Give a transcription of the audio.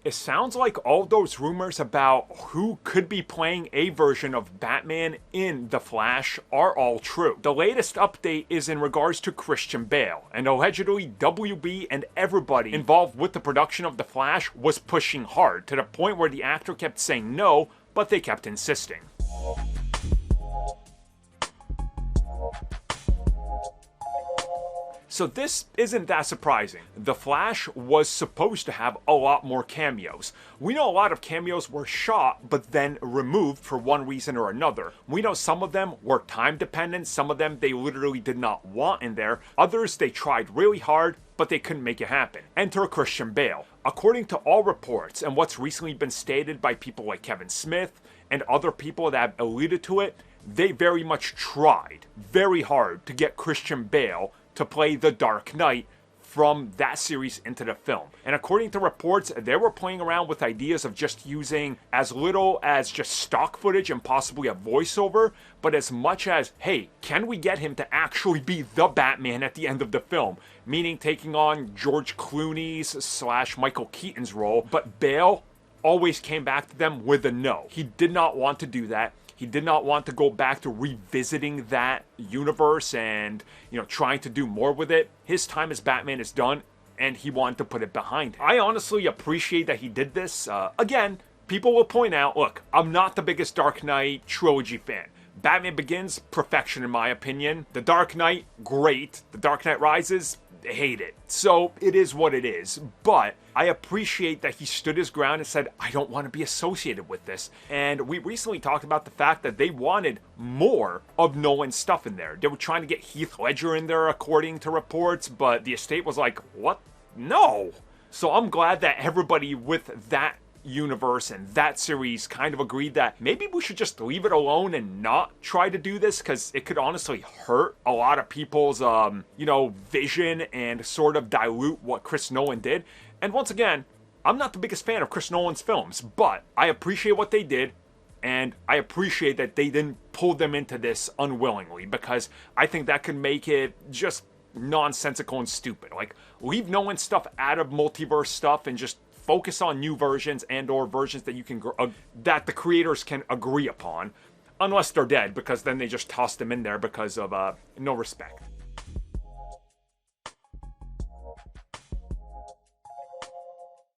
It sounds like all those rumors about who could be playing a version of Batman in The Flash are all true. The latest update is in regards to Christian Bale, and allegedly WB and everybody involved with the production of The Flash was pushing hard, to the point where the actor kept saying no, but they kept insisting. So this isn't that surprising. The Flash was supposed to have a lot more cameos. We know a lot of cameos were shot but then removed for one reason or another. We know some of them were time dependent, some of them they literally did not want in there, others they tried really hard but they couldn't make it happen. Enter Christian Bale. According to all reports and what's recently been stated by people like Kevin Smith and other people that have alluded to it, they very much tried very hard to get Christian Bale to play the Dark Knight from that series into the film. And according to reports, they were playing around with ideas of just using as little as just stock footage and possibly a voiceover, but as much as, hey, can we get him to actually be the Batman at the end of the film? Meaning taking on George Clooney's / Michael Keaton's role, but Bale always came back to them with a no. He did not want to do that. He did not want to go back to revisiting that universe and, trying to do more with it. His time as Batman is done, and he wanted to put it behind him. I honestly appreciate that he did this. Again, people will point out, look, I'm not the biggest Dark Knight trilogy fan. Batman Begins, perfection in my opinion. The Dark Knight, great. The Dark Knight Rises, hate it. So it is what it is. But I appreciate that he stood his ground and said, I don't want to be associated with this. And we recently talked about the fact that they wanted more of Nolan's stuff in there. They were trying to get Heath Ledger in there according to reports, but the estate was like, what? No. So I'm glad that everybody with that universe and that series kind of agreed that maybe we should just leave it alone and not try to do this, because it could honestly hurt a lot of people's vision and sort of dilute what Chris Nolan did. And once again, I'm not the biggest fan of Chris Nolan's films, but I appreciate what they did, and I appreciate that they didn't pull them into this unwillingly, because I think that could make it just nonsensical and stupid. Like, leave Nolan stuff out of multiverse stuff and just focus on new versions and or versions that you can that the creators can agree upon, unless they're dead, because then they just toss them in there because of no respect.